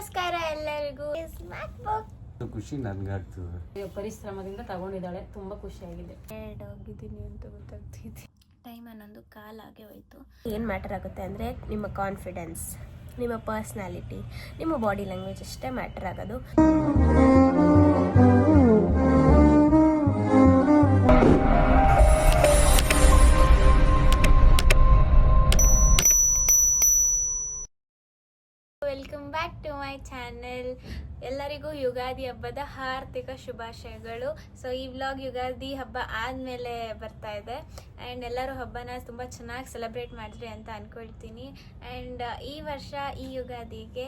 ನಮಸ್ಕಾರ ಎಲ್ಲರಿಗೂ. ಖುಷಿ ನನ್ಗಾಗ್ತದೆ. ಪರಿಶ್ರಮದಿಂದ ತಗೊಂಡಿದ್ದಾಳೆ, ತುಂಬಾ ಖುಷಿಯಾಗಿದೆ. ಆಗಿದ್ದೀನಿ ಅಂತ ಗೊತ್ತಾಗ್ತಿದೆ. ಟೈಮ್ 11:15 ಆಗೇ ಹೋಯ್ತು. ಏನು ಮ್ಯಾಟರ್ ಆಗುತ್ತೆ ಅಂದರೆ ನಿಮ್ಮ ಕಾನ್ಫಿಡೆನ್ಸ್, ನಿಮ್ಮ ಪರ್ಸ್ನಾಲಿಟಿ, ನಿಮ್ಮ ಬಾಡಿ ಲ್ಯಾಂಗ್ವೇಜ್ ಅಷ್ಟೇ ಮ್ಯಾಟರ್ ಆಗೋದು. Welcome back to my channel. ಎಲ್ಲರಿಗೂ ಯುಗಾದಿ ಹಬ್ಬದ ಹಾರ್ದಿಕ ಶುಭಾಶಯಗಳು. ಸೊ ಈ ವ್ಲಾಗ್ ಯುಗಾದಿ ಹಬ್ಬ ಆದಮೇಲೆ ಬರ್ತಾ ಇದೆ ಆ್ಯಂಡ್ ಎಲ್ಲರೂ ಹಬ್ಬನ ತುಂಬ ಚೆನ್ನಾಗಿ ಸೆಲೆಬ್ರೇಟ್ ಮಾಡಿದ್ರಿ ಅಂತ ಅಂದ್ಕೊಳ್ತೀನಿ. ಆ್ಯಂಡ್ ಈ ವರ್ಷ ಈ ಯುಗಾದಿಗೆ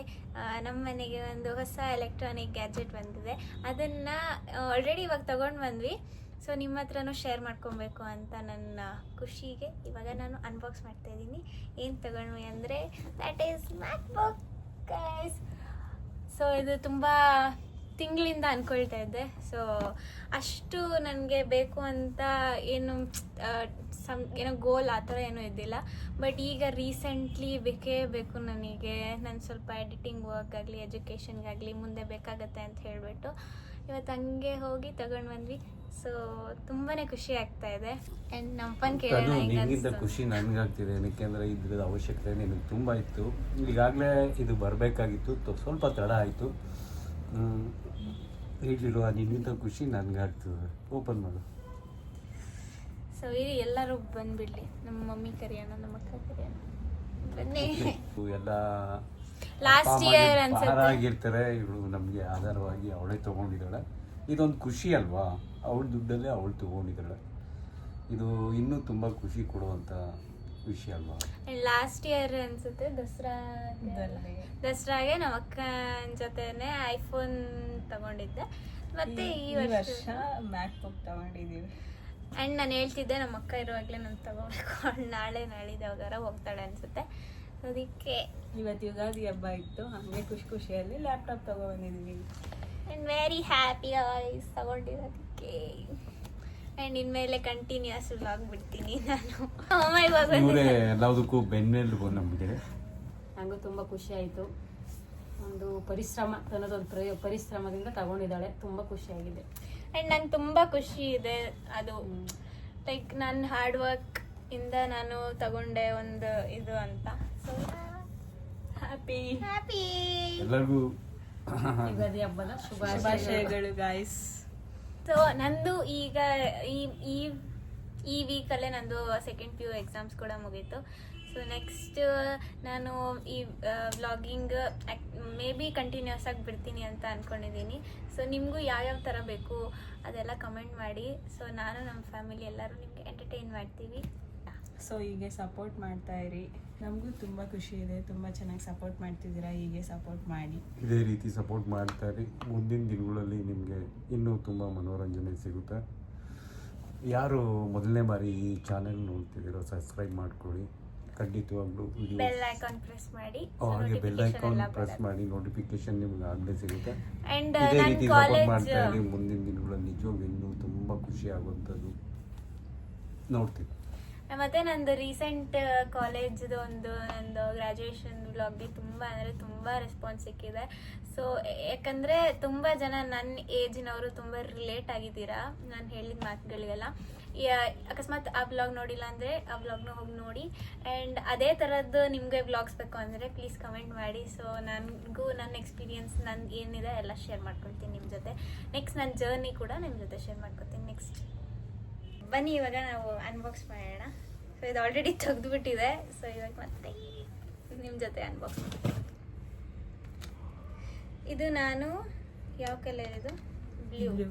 ನಮ್ಮ ಮನೆಗೆ ಒಂದು ಹೊಸ ಎಲೆಕ್ಟ್ರಾನಿಕ್ ಗ್ಯಾಜೆಟ್ ಬಂದಿದೆ. ಅದನ್ನು ಆಲ್ರೆಡಿ ಇವಾಗ ತೊಗೊಂಡು ಬಂದ್ವಿ. ಸೊ ನಿಮ್ಮ ಹತ್ರನೂ ಶೇರ್ ಮಾಡ್ಕೊಬೇಕು ಅಂತ ನನ್ನ ಖುಷಿಗೆ ಇವಾಗ ನಾನು ಅನ್ಬಾಕ್ಸ್ ಮಾಡ್ತಾ ಇದ್ದೀನಿ. ಏನು ತೊಗೊಂಡ್ವಿ ಅಂದರೆ that is MacBook guys. So ಇದು ತುಂಬ ತಿಂಗಳಿಂದ ಅಂದ್ಕೊಳ್ತಾ ಇದ್ದೆ. ಸೊ ಅಷ್ಟು ನನಗೆ ಬೇಕು ಅಂತ ಏನೋ ಗೋಲ್ ಆ ಥರ ಏನೂ ಇದ್ದಿಲ್ಲ. ಬಟ್ ಈಗ ರೀಸೆಂಟ್ಲಿ ಬೇಕೇ ಬೇಕು ನನಗೆ. ನಾನು ಸ್ವಲ್ಪ ಎಡಿಟಿಂಗ್ ವರ್ಕ್ ಆಗಲಿ ಎಜುಕೇಷನ್ಗಾಗಲಿ ಮುಂದೆ ಬೇಕಾಗತ್ತೆ ಅಂತ ಹೇಳಿಬಿಟ್ಟು ಇವತ್ತು ಹಂಗೆ ಹೋಗಿ ತಗೊಂಡು ಬಂದ್ವಿ. ಸೊ ತುಂಬಾ ಖುಷಿ ಆಗ್ತಾ ಇದೆ. ಆ್ಯಂಡ್ ನಮ್ಮಪ್ಪನ ಕೇಳೋಣ. ನಿನ್ಗಿಂತ ಖುಷಿ ನನಗಾಗ್ತಿದೆ, ಏನಕ್ಕೆಂದರೆ ಇದ್ರದ ಅವಶ್ಯಕತೆ ನಿನಗೆ ತುಂಬ ಇತ್ತು. ಈಗಾಗಲೇ ಇದು ಬರಬೇಕಾಗಿತ್ತು, ಸ್ವಲ್ಪ ತಡ ಆಯಿತು. ಹೇಳಿರುವ ನಿನ್ಗಿಂತ ಖುಷಿ ನನಗಾಗ್ತದೆ. ಓಪನ್ ಮಾಡು. ಸೊ ಇಲ್ಲಿ ಎಲ್ಲರೂ ಬಂದ್ಬಿಡ್ಲಿ. ನಮ್ಮ ಮಮ್ಮಿ ಕರೆಯೋಣ, ನಮ್ಮ ಅಕ್ಕ ಕರೆಯೋಣ, ಬನ್ನಿ. ಎಲ್ಲ ಲಾಸ್ಟ್ ಇಯರ್ ಅನ್ಸುತ್ತೆ ಆಗಿರ್ತಾರೆ. ಇವಳು ನಮಗೆ ಆಧಾರವಾಗಿ ಅವಳೇ ತೊಗೊಂಡಿದ್ದಾಳೆ. ಇದೊಂದು ಖುಷಿ ಅಲ್ವಾ, ಅವಳ ದುಡ್ಡಲ್ಲೇ ಅವಳು ತೊಗೊಂಡಿದ್ದಾಳೆ. ಇದು ಇನ್ನೂ ತುಂಬ ಖುಷಿ ಕೊಡುವಂಥ ವಿಷಯ ಅಲ್ವಾ. ಲಾಸ್ಟ್ ಇಯರ್ ಅನ್ಸುತ್ತೆ ದಸರಾಗೆ ನಮ್ಮ ಅಕ್ಕನ ಜೊತೆನೆ ಐಫೋನ್ ತಗೊಂಡಿದ್ದೆ. ಮತ್ತೆ ಈ ವರ್ಷ ಮ್ಯಾಕ್ಬುಕ್ ತಗೊಂಡಿದ್ದೀವಿ. ಆ್ಯಂಡ್ ನಾನು ಹೇಳ್ತಿದ್ದೆ ನಮ್ಮ ಅಕ್ಕ ಇರುವಾಗಲೇ ನಾನು ತಗೋಬೇಕು. ಅವಳು ನಾಳಿದ್ದಾಗಾರ ಹೋಗ್ತಾಳೆ ಅನ್ಸುತ್ತೆ. ಅದಕ್ಕೆ ಇವತ್ತು ಯುಗಾದಿ ಹಬ್ಬ ಇತ್ತು, ಹಾಗೆ ಖುಷಿಯಲ್ಲಿ ಲ್ಯಾಪ್ಟಾಪ್ ತಗೊಬಂದಿದ್ದೀವಿ. ಆ್ಯಂಡ್ ವೆರಿ ಹ್ಯಾಪಿ ಆಯ್ಸ್ ತಗೊಂಡಿರೋದಕ್ಕೆ. ಆ್ಯಂಡ್ ಇನ್ಮೇಲೆ ಕಂಟಿನ್ಯೂಸ್ ವ್ಲಾಗ್ ಬಿಡ್ತೀನಿ ನಾನು. ಅಮ್ಮ ಇವಾಗ ಎಲ್ಲದಕ್ಕೂ ಬೆನ್ನೆಲುಬು ನಮಗೆ. ನನಗೂ ತುಂಬ ಖುಷಿ ಆಯಿತು. ಒಂದು ಪರಿಶ್ರಮ ಅನ್ನೋದೊಂದು ಪರಿಶ್ರಮದಿಂದ ತಗೊಂಡಿದ್ದಾಳೆ, ತುಂಬ ಖುಷಿಯಾಗಿದೆ. ಆ್ಯಂಡ್ ನಂಗೆ ತುಂಬ ಖುಷಿ ಇದೆ. ಅದು ಲೈಕ್ ನನ್ನ ಹಾರ್ಡ್ ವರ್ಕ್ ಇಂದ ನಾನು ತಗೊಂಡೆ ಒಂದು ಇದು ಅಂತ. ಸೊ ಹ್ಯಾಪಿ ಎಲ್ಲರಿಗೂ ಯುಗಾದಿ ಹಬ್ಬದ ಶುಭಾಶಯಗಳು ಗಾಯ್ಸ್. ಸೊ ನಂದು ಈಗ ಈ ವೀಕಲ್ಲೇ ನಂದು ಸೆಕೆಂಡ್ PU ಎಕ್ಸಾಮ್ಸ್ ಕೂಡ ಮುಗೀತು. ಸೊ ನೆಕ್ಸ್ಟ್ ನಾನು ಈ ವ್ಲಾಗಿಂಗ್ ಮೇ ಬಿ ಕಂಟಿನ್ಯೂಸ್ ಆಗಿ ಬಿಡ್ತೀನಿ ಅಂತ ಅಂದ್ಕೊಂಡಿದ್ದೀನಿ. ಸೊ ನಿಮಗೂ ಯಾವ್ಯಾವ ಥರ ಬೇಕು ಅದೆಲ್ಲ ಕಮೆಂಟ್ ಮಾಡಿ. ಸೊ ನಾನು ನಮ್ಮ ಫ್ಯಾಮಿಲಿ ಎಲ್ಲರೂ ನಿಮಗೆ ಎಂಟರ್ಟೈನ್ ಮಾಡ್ತೀವಿ. ಸೊ ಹೀಗೆ ಸಪೋರ್ಟ್ ಮಾಡ್ತಾ ಇರಿ. ನಮಗೂ ತುಂಬ ಖುಷಿ ಇದೆ, ತುಂಬ ಚೆನ್ನಾಗಿ ಸಪೋರ್ಟ್ ಮಾಡ್ತಿದ್ದೀರಾ. ಹೀಗೆ ಸಪೋರ್ಟ್ ಮಾಡಿ, ಇದೇ ರೀತಿ ಸಪೋರ್ಟ್ ಮಾಡ್ತಾ ಇರಿ. ಮುಂದಿನ ದಿನಗಳಲ್ಲಿ ನಿಮಗೆ ಇನ್ನೂ ತುಂಬ ಮನೋರಂಜನೆ ಸಿಗುತ್ತೆ. ಯಾರು ಮೊದಲನೇ ಬಾರಿ ಈ ಚಾನೆಲ್ ನೋಡ್ತಿದ್ದೀರೋ ಸಬ್ಸ್ಕ್ರೈಬ್ ಮಾಡ್ಕೊಳ್ಳಿ. ಖಂಡಿತವಾಗ್ಲೂ ಬೆಲ್ ಐಕಾನ್ ಪ್ರೆಸ್ ಮಾಡಿ. ಹಾಗೆ ಬೆಲ್ ಐಕಾನ್ ಪ್ರೆಸ್ ಮಾಡಿ, ನೋಟಿಫಿಕೇಶನ್ ನಿಮ್ಗೆ ಆಗಲೇ ಸಿಗುತ್ತೆ. ಆ್ಯಂಡ್ ಇದೇ ನನ್ನ ರೀತಿ ಸಪೋರ್ಟ್ ಕಾಲೇಜ್ ಮಾಡ್ತಾ ಇರಿ. ಮುಂದಿನ ದಿನಗಳಲ್ಲಿ ನಿಜವಾಗ್ಲೂ ಇನ್ನೂ ತುಂಬ ಖುಷಿ ಆಗುವಂಥದ್ದು ನೋಡ್ತೀವಿ. ಮತ್ತೆ ನಂದು ರೀಸೆಂಟ್ ಕಾಲೇಜ್ದು ನಂದು ಗ್ರ್ಯಾಜುಯೇಷನ್ ವ್ಲಾಗ್ಗೆ ತುಂಬ ರೆಸ್ಪಾನ್ಸ್ ಸಿಕ್ಕಿದೆ. ಸೊ ಯಾಕಂದರೆ ತುಂಬ ಜನ ನನ್ನ ಏಜಿನವರು ತುಂಬ ರಿಲೇಟ್ ಆಗಿದ್ದೀರಾ ನಾನು ಹೇಳಿದ ಮಾತುಗಳಿಗೆಲ್ಲ. ಅಕಸ್ಮಾತ್ ಆ ವ್ಲಾಗ್ ನೋಡಿಲ್ಲ ಅಂದರೆ ಆ ವ್ಲಾಗ್ನ ಹೋಗಿ ನೋಡಿ. ಆ್ಯಂಡ್ ಅದೇ ಥರದ್ದು ನಿಮಗೆ ವ್ಲಾಗ್ಸ್ ಬೇಕು ಅಂದರೆ ಪ್ಲೀಸ್ ಕಮೆಂಟ್ ಮಾಡಿ. ಸೊ ನನಗೂ ನನ್ನ ಎಕ್ಸ್ಪೀರಿಯನ್ಸ್ ನನ್ನ ಏನಿದೆ ಎಲ್ಲ ಶೇರ್ ಮಾಡ್ಕೊಳ್ತೀನಿ ನಿಮ್ಮ ಜೊತೆ. ನೆಕ್ಸ್ಟ್ ನನ್ನ ಜರ್ನಿ ಕೂಡ ನಿಮ್ಮ ಜೊತೆ ಶೇರ್ ಮಾಡ್ಕೊತೀನಿ. ನೆಕ್ಸ್ಟ್ ಬನ್ನಿ ಇವಾಗ ನಾವು ಅನ್ಬಾಕ್ಸ್ ಮಾಡೋಣ. ಸೊ ಇದು ಆಲ್ರೆಡಿ ತೆಗೆದುಬಿಟ್ಟಿದೆ. ಸೊ ಇವಾಗ ಮತ್ತೆ ನಿಮ್ಮ ಜೊತೆ ಅನ್ಬಾಕ್ಸ್ ಮಾಡ್ತೀನಿ. ಇದು ನಾನು ಯಾವ ಕಲರ್ ಇದು ಬ್ಲೂ,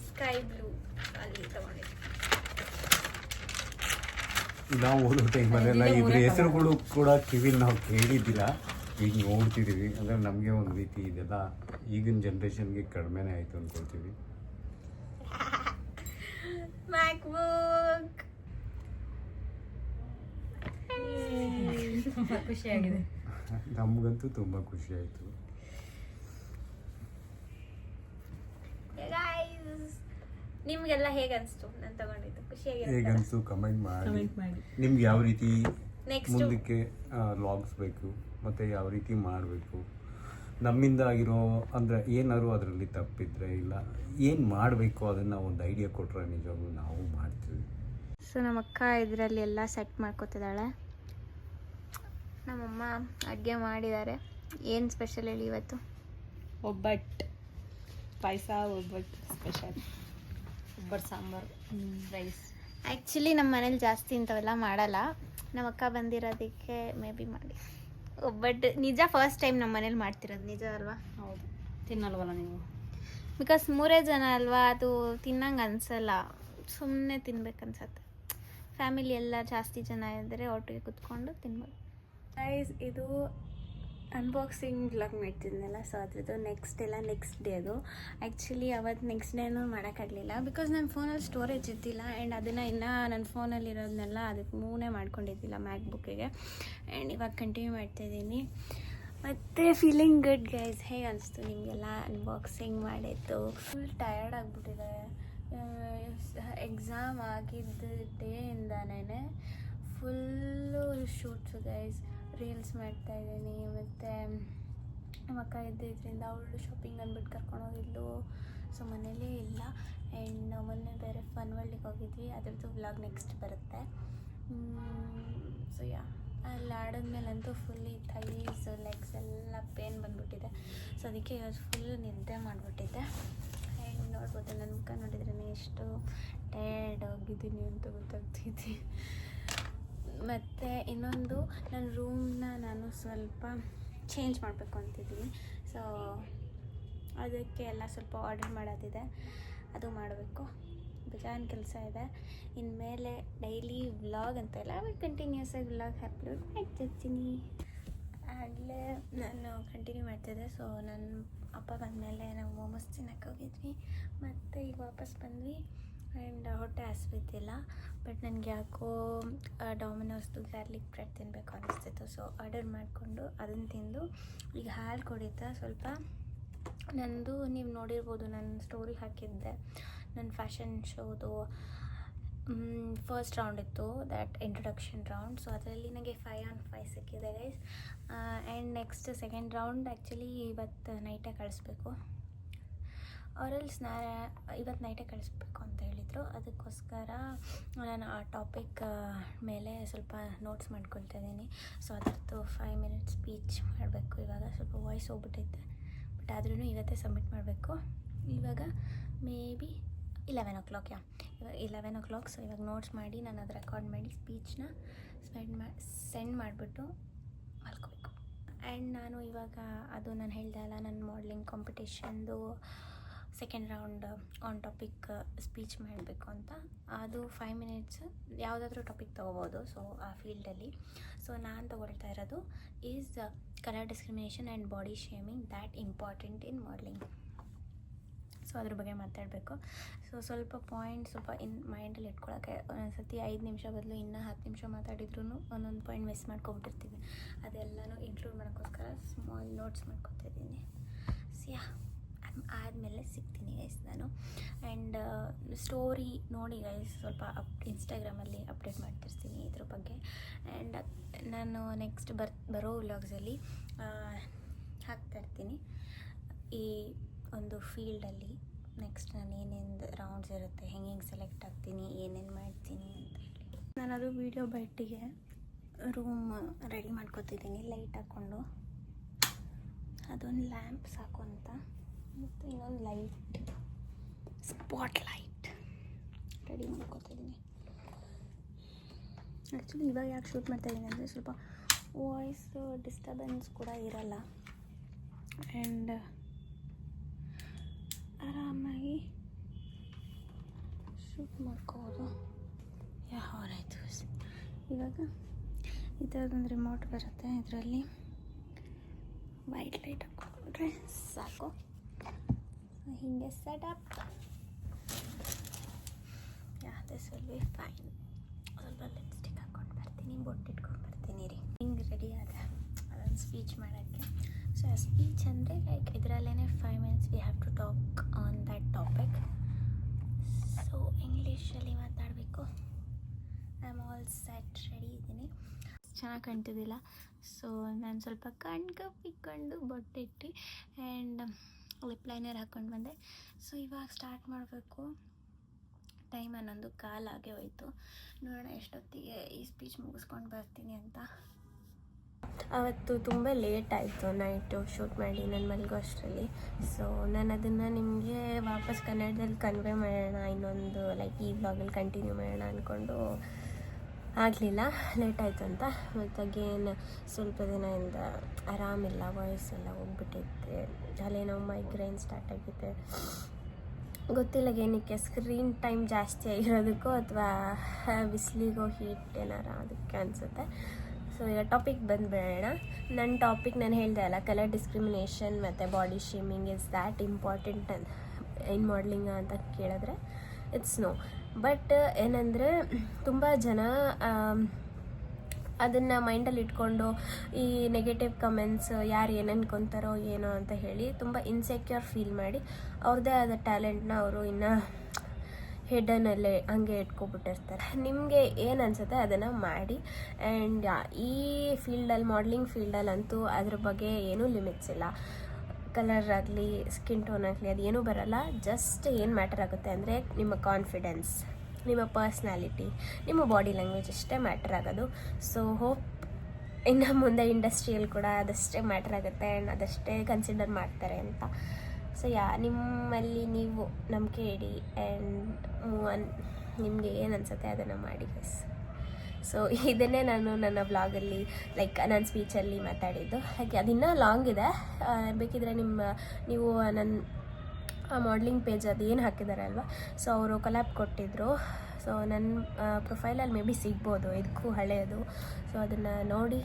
ಸ್ಕೈ ಬ್ಲೂ ಅಲ್ಲಿ ತಗೊಂಡಿದ್ದೆ. ನಾವು ಓದೋ ಟೈಮಲ್ಲೆಲ್ಲ ಇದ್ರ ಹೆಸರುಗಳು ಕೂಡ ಕಿವಿಲಿ ನಾವು ಕೇಳಿದ್ದಿಲ್ಲ, ಈಗ ನೋಡ್ತಿದ್ದೀವಿ. ಅಂದರೆ ನಮಗೆ ಒಂದು ರೀತಿ ಇದೆಲ್ಲ ಈಗಿನ ಜನ್ರೇಷನ್ಗೆ ಕಡಿಮೆನೇ ಆಯಿತು ಅಂದ್ಕೊಳ್ತೀವಿ. ಮ್ಯಾಕ್ಬುಕ್ ತುಂಬ ಖುಷಿಯಾಗಿದೆ. ನಮಗಂತೂ ತುಂಬ ಖುಷಿ ಆಯಿತು. ನಿಮಗೆಲ್ಲ ಹೇಗೆ ಅನಿಸ್ತು ನಾನು ತಗೊಂಡಿದ್ದು? ಹೇಗನ್ನಿಸ್ತು ಕಮೆಂಟ್ ಮಾಡಿ. ನಿಮ್ಗೆ ಯಾವ ರೀತಿ ಮುಂದಕ್ಕೆ ವ್ಲಾಗ್ಸ್ ಬೇಕು ಮತ್ತು ಯಾವ ರೀತಿ ಮಾಡಬೇಕು ನಮ್ಮಿಂದ ಆಗಿರೋ ಅಂದರೆ ಏನಾದ್ರು ಅದರಲ್ಲಿ ತಪ್ಪಿದ್ರೆ ಇಲ್ಲ ಏನು ಮಾಡಬೇಕು ಅದನ್ನು ಒಂದು ಐಡಿಯಾ ಕೊಟ್ಟರೆ ನಿಜವಾಗ್ಲೂ ನಾವು ಮಾಡ್ತೀವಿ. ಸೊ ನಮ್ಮ ಅಕ್ಕ ಇದರಲ್ಲಿ ಎಲ್ಲ ಸೆಟ್ ಮಾಡ್ಕೊತಿದ್ದಾಳೆ. ನಮ್ಮಮ್ಮ ಅಡುಗೆ ಮಾಡಿದ್ದಾರೆ. ಏನು ಸ್ಪೆಷಲ್ ಹೇಳಿ ಇವತ್ತು? ಒಬ್ಬಟ್ಟು ಪಾಯಸ, ಒಬ್ಬಟ್ಟು ಸ್ಪೆಷಲ್, ಒಬ್ಬಟ್ಟು ಸಾಂಬಾರು, ರೈಸ್. ಆ್ಯಕ್ಚುಲಿ ನಮ್ಮ ಮನೇಲಿ ಜಾಸ್ತಿ ಇಂಥವೆಲ್ಲ ಮಾಡಲ್ಲ. ನಮ್ಮ ಅಕ್ಕ ಬಂದಿರೋದಕ್ಕೆ ಮೇ ಬಿ ಮಾಡಿ ಒಬ್ಬಟ್ಟು ನಿಜ ಫಸ್ಟ್ ಟೈಮ್ ನಮ್ಮ ಮನೇಲಿ ಮಾಡ್ತಿರೋದು. ನಿಜ ಅಲ್ವಾ? ಹೌದು. ತಿನ್ನಲ್ವಲ್ಲ ನೀವು? ಬಿಕಾಸ್ 3 ಜನ ಅಲ್ವಾ, ಅದು ತಿನ್ನಂಗೆ ಅನಿಸಲ್ಲ, ಸುಮ್ಮನೆ ತಿನ್ಬೇಕನ್ಸತ್ತೆ. ಫ್ಯಾಮಿಲಿ ಎಲ್ಲ ಜಾಸ್ತಿ ಜನ ಇದ್ದರೆ ಒಟ್ಟಿಗೆ ಕುತ್ಕೊಂಡು ತಿನ್ಬೋದು. ಗೈಸ್, ಇದು ಅನ್ಬಾಕ್ಸಿಂಗ್ ವ್ಲಾಗ್ ಮಾಡ್ತಿದ್ನಲ್ಲ, ಸೊ ಅದ್ರದ್ದು ನೆಕ್ಸ್ಟ್ ಡೇ ಅದು. ಆ್ಯಕ್ಚುಲಿ ಅವತ್ತು ನೆಕ್ಸ್ಟ್ ಡೇನೂ ಮಾಡೋಕ್ಕಾಗಲಿಲ್ಲ ಬಿಕಾಸ್ ನನ್ನ ಫೋನಲ್ಲಿ ಸ್ಟೋರೇಜ್ ಇದ್ದಿಲ್ಲ. ಆ್ಯಂಡ್ ಅದನ್ನು ಇನ್ನೂ ನನ್ನ ಫೋನಲ್ಲಿರೋದನ್ನೆಲ್ಲ ಅದಕ್ಕೆ ಮೂನೇ ಮಾಡ್ಕೊಂಡಿದ್ದಿಲ್ಲ ಮ್ಯಾಕ್ ಬುಕ್ಕಿಗೆ. ಆ್ಯಂಡ್ ಇವಾಗ ಕಂಟಿನ್ಯೂ ಮಾಡ್ತಾಯಿದ್ದೀನಿ. ಮತ್ತು ಫೀಲಿಂಗ್ ಗುಡ್ ಗೈಸ್. ಹೇಗೆ ಅನಿಸ್ತು ನಿಮಗೆಲ್ಲ ಅನ್ಬಾಕ್ಸಿಂಗ್ ಮಾಡಿದ್ದು? ಫುಲ್ ಟಯರ್ಡ್ ಆಗಿಬಿಟ್ಟಿದೆ. ಎಕ್ಸಾಮ್ ಆಗಿದ್ದ ಡೇಯಿಂದನೇ ಫುಲ್ಲು ಶೂಟ್ಸು ಗೈಸ್. ರೀಲ್ಸ್ ಮಾಡ್ತಾಯಿದ್ದೀನಿ. ಮತ್ತು ನಮ್ಮ ಅಕ್ಕ ಇದ್ದಿದ್ದರಿಂದ ಅವಳು ಶಾಪಿಂಗ್ ಅಂದ್ಬಿಟ್ಟು ಕರ್ಕೊಂಡೋಗಿದ್ಲು. ಸೊ ಮನೇಲೇ ಇಲ್ಲ. ಆ್ಯಂಡ್ ಮೊನ್ನೆ ಬೇರೆ ಫನ್ ವರ್ಲ್ಡಿಗೆ ಹೋಗಿದ್ವಿ, ಅದ್ರದ್ದು ವ್ಲಾಗ್ ನೆಕ್ಸ್ಟ್ ಬರುತ್ತೆ. ಸೊ ಯಾ, ಅಲ್ಲಿ ಆಡಿದ್ಮೇಲಂತೂ ಫುಲ್ಲಿ ಥೈಸ್ ಲೆಗ್ಸ್ ಎಲ್ಲ ಪೇನ್ ಬಂದ್ಬಿಟ್ಟಿದೆ. ಸೊ ಅದಕ್ಕೆ ಇವತ್ತು ಫುಲ್ ನಿದ್ದೆ ಮಾಡಿಬಿಟ್ಟಿದ್ದೆ. ಆ್ಯಂಡ್ ನೋಡ್ಬೋದು, ನನ್ನ ಮುಖ ನೋಡಿದ್ರೇ ಎಷ್ಟು ಟಯರ್ಡ್ ಆಗಿದ್ದೀನಿ ಅಂತ ಗೊತ್ತಾಗ್ತಿದ್ದೆ. ಮತ್ತು ಇನ್ನೊಂದು, ನನ್ನ ರೂಮ್ನ ನಾನು ಸ್ವಲ್ಪ ಚೇಂಜ್ ಮಾಡಬೇಕು ಅಂತಿದ್ದೀನಿ. ಸೊ ಅದಕ್ಕೆ ಎಲ್ಲ ಸ್ವಲ್ಪ ಆರ್ಡರ್ ಮಾಡೋದಿದೆ, ಅದು ಮಾಡಬೇಕು. ಬೇಜಾನ್ ಕೆಲಸ ಇದೆ. ಇನ್ಮೇಲೆ ಡೈಲಿ ವ್ಲಾಗ್ ಅಂತ ಇಲ್ಲ, ಕಂಟಿನ್ಯೂಸ್ ಆಗಿ ವ್ಲಾಗ್ ಅಪ್ಲೋಡ್ ಮಾಡ್ತಿರ್ತೀನಿ. ಆಗಲೇ ನಾನು ಕಂಟಿನ್ಯೂ ಮಾಡ್ತಿದ್ದೆ. ಸೊ ನನ್ನ ಅಪ್ಪ ಬಂದಮೇಲೆ ನಾವು ಮೋಮೋಸ್ ತಿನ್ನಕ್ಕೆ ಹೋಗಿದ್ವಿ. ಮತ್ತು ಈಗ ವಾಪಸ್ ಬಂದ್ವಿ. ಆ್ಯಂಡ್ ಹೊಟ್ಟೆ ಹಸಿವಿದ್ದಿಲ್ಲ, ಬಟ್ ನನಗೆ ಯಾಕೋ ಡಾಮಿನೋಸ್ದು ಗಾರ್ಲಿಕ್ ಬ್ರೆಡ್ ತಿನ್ನಬೇಕು ಅನ್ನಿಸ್ತಿತ್ತು. ಸೊ ಆರ್ಡರ್ ಮಾಡಿಕೊಂಡು ಅದನ್ನು ತಿಂದು ಈಗ ಹಾಲು ಕುಡಿತಾ ಸ್ವಲ್ಪ. ನಂದು ನೀವು ನೋಡಿರ್ಬೋದು, ನನ್ನ ಸ್ಟೋರಿ ಹಾಕಿದ್ದೆ, ನನ್ನ ಫ್ಯಾಷನ್ ಶೋದು ಫಸ್ಟ್ ರೌಂಡ್ ಇತ್ತು, ದ್ಯಾಟ್ ಇಂಟ್ರೊಡಕ್ಷನ್ ರೌಂಡ್. ಸೊ ಅದರಲ್ಲಿ ನನಗೆ 5 on 5 ಸಿಕ್ಕಿದೆ guys. And next second round actually ಇವತ್ತು ನೈಟೇ ಕಳಿಸ್ಬೇಕು, ಆರಲ್ಸ್ ಇವತ್ತು ನೈಟೇ ಕಳಿಸ್ಬೇಕು ಅಂತ ಹೇಳಿದರು. ಅದಕ್ಕೋಸ್ಕರ ನಾನು ಆ ಟಾಪಿಕ್ ಮೇಲೆ ಸ್ವಲ್ಪ ನೋಟ್ಸ್ ಮಾಡ್ಕೊಳ್ತಾ ಇದ್ದೀನಿ. ಸೊ ಅದರದ್ದು 5 minutes ಸ್ಪೀಚ್ ಮಾಡಬೇಕು. ಇವಾಗ ಸ್ವಲ್ಪ ವಾಯ್ಸ್ ಹೋಗ್ಬಿಟ್ಟೈತೆ, ಬಟ್ ಆದ್ರೂ ಇವತ್ತೇ ಸಬ್ಮಿಟ್ ಮಾಡಬೇಕು. ಇವಾಗ ಮೇ ಬಿ 11 o'clock. ಇವಾಗ 11 o'clock. ಸೊ ಇವಾಗ ನೋಟ್ಸ್ ಮಾಡಿ ನಾನು ಅದು ರೆಕಾರ್ಡ್ ಮಾಡಿ ಸ್ಪೀಚ್ನ ಸೆಂಡ್ ಮಾಡಿಬಿಟ್ಟು ಮಲ್ಕೋಬೇಕು. ಆ್ಯಂಡ್ ನಾನು ಇವಾಗ ಅದು ನಾನು ಹೇಳ್ದೆ ಅಲ್ಲ, ನನ್ನ ಮಾಡಲಿಂಗ್ ಕಾಂಪಿಟೇಷನ್ದು second round on topic speech ಮಾಡಬೇಕು ಅಂತ. ಅದು 5 minutes ಯಾವುದಾದ್ರೂ ಟಾಪಿಕ್ ತೊಗೋಬೋದು. ಸೊ ಆ ಫೀಲ್ಡಲ್ಲಿ ಸೊ ನಾನು ತೊಗೊಳ್ತಾ ಇರೋದು is colour discrimination and body shaming, that important in modelling. So ಅದ್ರ ಬಗ್ಗೆ ಮಾತಾಡಬೇಕು. ಸೊ ಸ್ವಲ್ಪ ಪಾಯಿಂಟ್ ಸ್ವಲ್ಪ ಮೈಂಡಲ್ಲಿ ಇಟ್ಕೊಳ್ಳೋಕ್ಕೆ ಒಂದೊಂದು ಸರ್ತಿ 5 ನಿಮಿಷ ಬದಲು ಇನ್ನೂ 10 ನಿಮಿಷ ಮಾತಾಡಿದ್ರೂ ಒಂದೊಂದು ಪಾಯಿಂಟ್ ಮಿಸ್ ಮಾಡ್ಕೊಬಿಟ್ಟಿರ್ತೀವಿ. ಅದೆಲ್ಲನೂ ಇನ್ಕ್ಲೂಡ್ ಮಾಡೋಕ್ಕೋಸ್ಕರ ಸ್ಮಾಲ್ ನೋಟ್ಸ್ ಮಾಡ್ಕೊತಿದ್ದೀನಿ. ಸಿಯಾ ಆದಮೇಲೆ ಸಿಗ್ತೀನಿ ಗೈಸ್ ನಾನು. ಆ್ಯಂಡ್ ಸ್ಟೋರಿ ನೋಡಿ ಗೈಸ್, ಸ್ವಲ್ಪ ಇನ್ಸ್ಟಾಗ್ರಾಮಲ್ಲಿ ಅಪ್ಡೇಟ್ ಮಾಡ್ತಿರ್ತೀನಿ ಇದ್ರ ಬಗ್ಗೆ. ಆ್ಯಂಡ್ ನಾನು ನೆಕ್ಸ್ಟ್ ಬರೋ ವ್ಲಾಗ್ಸಲ್ಲಿ ಹಾಕ್ತಾಯಿರ್ತೀನಿ ಈ ಒಂದು ಫೀಲ್ಡಲ್ಲಿ ನೆಕ್ಸ್ಟ್ ನಾನು ಏನೇನು ರೌಂಡ್ಸ್ ಇರುತ್ತೆ, ಹೆಂಗೆ ಸೆಲೆಕ್ಟ್ ಆಗ್ತೀನಿ, ಏನೇನು ಮಾಡ್ತೀನಿ ಅಂತ ಹೇಳಿ. ನಾನು ಅದು ವೀಡಿಯೋ ಬೈಟಿಗೆ ರೂಮ್ ರೆಡಿ ಮಾಡ್ಕೊತಿದ್ದೀನಿ, ಲೈಟ್ ಹಾಕ್ಕೊಂಡು. ಅದೊಂದು ಲ್ಯಾಂಪ್ ಸಾಕು ಅಂತ, ಮತ್ತು ಇನ್ನೊಂದು ಲೈಟ್, ಸ್ಪಾಟ್ ಲೈಟ್ ರೆಡಿ ಮಾಡ್ಕೊತಿದ್ದೀನಿ. ಆ್ಯಕ್ಚುಲಿ ಇವಾಗ ಯಾಕೆ ಶೂಟ್ ಮಾಡ್ತಾಯಿದ್ದೀನಿ ಅಂದರೆ ಸ್ವಲ್ಪ ವಾಯ್ಸ್ ಡಿಸ್ಟರ್ಬೆನ್ಸ್ ಕೂಡ ಇರಲ್ಲ. ಆ್ಯಂಡ್ ಆರಾಮಾಗಿ ಶೂಟ್ ಮಾಡ್ಕೋಬೋದು. ಯಾವಾಗಾಯಿತು ಇವಾಗ ಈ ಥರದೊಂದು ರಿಮೋಟ್ ಬರುತ್ತೆ, ಇದರಲ್ಲಿ ವೈಟ್ ಲೈಟ್ ಹಾಕ್ಕೊಂಡ್ರೆ ಸಾಕು. ಹೀಗೆ setup, this will be fine. ಸ್ವಲ್ಪ ಲಿಪ್ಸ್ಟಿಕ್ ಹಾಕ್ಕೊಂಡು ಬರ್ತೀನಿ, ಬೊಟ್ಟಿಟ್ಕೊಂಡು ಬರ್ತೀನಿ ರೀ. ಹಿಂಗೆ ರೆಡಿ ಆದ ಅದೊಂದು ಸ್ಪೀಚ್ ಮಾಡೋಕ್ಕೆ. ಸೊ ಆ ಸ್ಪೀಚ್ ಅಂದರೆ ಲೈಕ್ ಇದರಲ್ಲೇ 5 minutes we have to talk on that topic. So ಇಂಗ್ಲೀಷಲ್ಲಿ ಮಾತಾಡಬೇಕು. I am all set, ready ಇದ್ದೀನಿ. ಚೆನ್ನಾಗಿ ಕಾಣ್ತಿದ್ದಿಲ್ಲ. ಸೊ ನಾನು ಸ್ವಲ್ಪ ಕಣ್ಕಪ್ಪಿಕೊಂಡು ಬೊಟ್ಟಿಟ್ಟು ಆ್ಯಂಡ್ ಲಿಪ್ ಲೈನರ್ ಹಾಕ್ಕೊಂಡು ಬಂದೆ. ಸೊ ಇವಾಗ ಸ್ಟಾರ್ಟ್ ಮಾಡಬೇಕು. ಟೈಮ್ 11:15 ಆಗೇ ಹೋಯಿತು. ನೋಡೋಣ ಎಷ್ಟೊತ್ತಿಗೆ ಈ ಸ್ಪೀಚ್ ಮುಗಿಸ್ಕೊಂಡು ಬರ್ತೀನಿ ಅಂತ. ಅವತ್ತು ತುಂಬ ಲೇಟ್ ಆಯಿತು ನೈಟು ಶೂಟ್ ಮಾಡಿ ನಾನು ಮಲಗೋ ಅಷ್ಟರಲ್ಲಿ. ಸೊ ನಾನು ಅದನ್ನು ನಿಮಗೆ ವಾಪಸ್ ಕನ್ನಡದಲ್ಲಿ ಕನ್ವೆ ಮಾಡೋಣ, ಇನ್ನೊಂದು ಲೈಕ್ ಈ ವ್ಲಾಗಲ್ಲಿ ಕಂಟಿನ್ಯೂ ಮಾಡೋಣ ಅಂದ್ಕೊಂಡು ಆಗಲಿಲ್ಲ, ಲೇಟ್ ಆಯಿತು ಅಂತ. ಮತ್ತು ಅಗೇನ್ ಸ್ವಲ್ಪ ದಿನದಿಂದ ಆರಾಮಿಲ್ಲ, ವಾಯ್ಸ್ ಎಲ್ಲ ಹೋಗ್ಬಿಟ್ಟಿತ್ತೆ, ತಲೆನೋವು, ಮೈಗ್ರೈನ್ ಸ್ಟಾರ್ಟ್ ಆಗಿದೆ. ಗೊತ್ತಿಲ್ಲ ಏನಕ್ಕೆ, ಸ್ಕ್ರೀನ್ ಟೈಮ್ ಜಾಸ್ತಿ ಆಗಿರೋದಕ್ಕೋ ಅಥವಾ ಬಿಸಿಲಿಗೋ ಹೀಟ್ ಏನಾರ ಅದಕ್ಕೆ ಅನಿಸುತ್ತೆ. ಸೊ ಈಗ ಟಾಪಿಕ್ ಬಂದುಬಿಡೋಣ. ನನ್ನ ಟಾಪಿಕ್ ನಾನು ಹೇಳಿದೆ ಅಲ್ಲ, ಕಲರ್ ಡಿಸ್ಕ್ರಿಮಿನೇಷನ್ ಮತ್ತು body shaming is that important in modelling ಅಂತ ಕೇಳಿದ್ರೆ ಇಟ್ಸ್ ನೋ. ಬಟ್ ಏನಂದರೆ ತುಂಬ ಜನ ಅದನ್ನು ಮೈಂಡಲ್ಲಿ ಇಟ್ಕೊಂಡು ಈ ನೆಗೆಟಿವ್ ಕಮೆಂಟ್ಸ್ ಯಾರು ಏನು ಅನ್ಕೊತಾರೋ ಏನೋ ಅಂತ ಹೇಳಿ ತುಂಬ ಇನ್ಸೆಕ್ಯೂರ್ ಫೀಲ್ ಮಾಡಿ ಅವ್ರದ್ದೇ ಆದ ಟ್ಯಾಲೆಂಟ್ನ ಅವರು ಇನ್ನು ಹೆಡನಲ್ಲೇ ಹಂಗೆ ಇಟ್ಕೊಬಿಟ್ಟಿರ್ತಾರೆ. ನಿಮಗೆ ಏನು ಅನಿಸುತ್ತೆ ಅದನ್ನು ಮಾಡಿ. ಆ್ಯಂಡ್ ಈ ಫೀಲ್ಡಲ್ಲಿ, ಮಾಡಲಿಂಗ್ ಫೀಲ್ಡಲ್ಲಂತೂ ಅದ್ರ ಬಗ್ಗೆ ಏನೂ ಲಿಮಿಟ್ಸ್ ಇಲ್ಲ. ಕಲರ್ ಆಗಲಿ, ಸ್ಕಿನ್ ಟೋನ್ ಆಗಲಿ, ಅದು ಏನೂ ಬರೋಲ್ಲ. ಜಸ್ಟ್ ಏನು ಮ್ಯಾಟರ್ ಆಗುತ್ತೆ ಅಂದರೆ ನಿಮ್ಮ ಕಾನ್ಫಿಡೆನ್ಸ್, ನಿಮ್ಮ ಪರ್ಸ್ನಾಲಿಟಿ, ನಿಮ್ಮ ಬಾಡಿ ಲ್ಯಾಂಗ್ವೇಜ್ ಅಷ್ಟೇ ಮ್ಯಾಟರ್ ಆಗೋದು. ಸೊ ಹೋಪ್ ಇನ್ನು ಮುಂದೆ ಇಂಡಸ್ಟ್ರಿಯಲ್ಲಿ ಕೂಡ ಅದಷ್ಟೇ ಮ್ಯಾಟರ್ ಆಗುತ್ತೆ ಆ್ಯಂಡ್ ಅದಷ್ಟೇ ಕನ್ಸಿಡರ್ ಮಾಡ್ತಾರೆ ಅಂತ. ಸೊ ನಿಮ್ಮಲ್ಲಿ ನೀವು ನಂಬಿಕೆ ಇಡಿ ಆ್ಯಂಡ್ ನಿಮಗೆ ಏನು ಅನಿಸುತ್ತೆ ಅದನ್ನು ಮಾಡಿ ಗೈಸ್. ಸೊ ಇದನ್ನೇ ನಾನು ನನ್ನ ವ್ಲಾಗಲ್ಲಿ ಲೈಕ್ ನನ್ನ ಸ್ಪೀಚಲ್ಲಿ ಮಾತಾಡಿದ್ದು. ಹಾಗೆ ಅದಿನ್ನೂ ಲಾಂಗ್ ಇದೆ, ಬೇಕಿದ್ರೆ ನೀವು ನನ್ನ ಮಾಡಲಿಂಗ್ ಪೇಜ್ ಅದು ಏನು ಹಾಕಿದ್ದಾರೆ ಅಲ್ವಾ, ಸೊ ಅವರು ಕೊಲ್ಯಾಬ್ ಕೊಟ್ಟಿದ್ದರು. ಸೊ ನನ್ನ ಪ್ರೊಫೈಲಲ್ಲಿ ಮೇ ಬಿ ಸಿಗ್ಬೋದು, ಇದಕ್ಕೂ ಹಳೆಯದು. ಸೊ ಅದನ್ನು ನೋಡಿ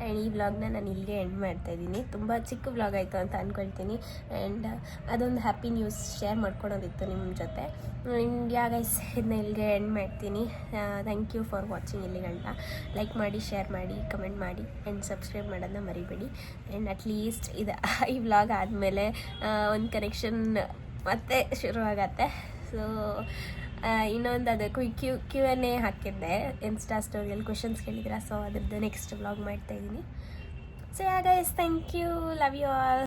ಆ್ಯಂಡ್ ಈ ವ್ಲಾಗ್ನ ನಾನು ಇಲ್ಲಿಗೆ ಎಂಡ್ ಮಾಡ್ತಾಯಿದ್ದೀನಿ. ತುಂಬ ಚಿಕ್ಕ ವ್ಲಾಗ್ ಆಯಿತು ಅಂತ ಅಂದ್ಕೊಳ್ತೀನಿ. ಆ್ಯಂಡ್ ಅದೊಂದು ಹ್ಯಾಪಿ ನ್ಯೂಸ್ ಶೇರ್ ಮಾಡ್ಕೊಳೋದಿತ್ತು ನಿಮ್ಮ ಜೊತೆ. ಗೈಸ್ ಇದನ್ನ ಇಲ್ಲಿಗೆ ಎಂಡ್ ಮಾಡ್ತೀನಿ. ಥ್ಯಾಂಕ್ ಯು ಫಾರ್ ವಾಚಿಂಗ್ ಇಲ್ಲಿ ಗಂಟ. ಲೈಕ್ ಮಾಡಿ, ಶೇರ್ ಮಾಡಿ, ಕಮೆಂಟ್ ಮಾಡಿ ಆ್ಯಂಡ್ ಸಬ್ಸ್ಕ್ರೈಬ್ ಮಾಡೋದನ್ನ ಮರಿಬೇಡಿ. ಆ್ಯಂಡ್ ಅಟ್ಲೀಸ್ಟ್ ಈ ವ್ಲಾಗ್ ಆದಮೇಲೆ ಒಂದು ಕನೆಕ್ಷನ್ ಮತ್ತೆ ಶುರುವಾಗತ್ತೆ. ಸೊ ಇನ್ನೊಂದು ಅದು Q&A ಹಾಕಿದ್ದೆ ಇನ್ಸ್ಟಾ ಸ್ಟೋರಿಯಲ್ಲಿ, ಕ್ವೆಶನ್ಸ್ ಕೇಳಿದ್ರೆ. ಸೊ ಅದ್ರದ್ದು ನೆಕ್ಸ್ಟ್ ವ್ಲಾಗ್ ಮಾಡ್ತಾಯಿದ್ದೀನಿ. So guys, thank you, love you all.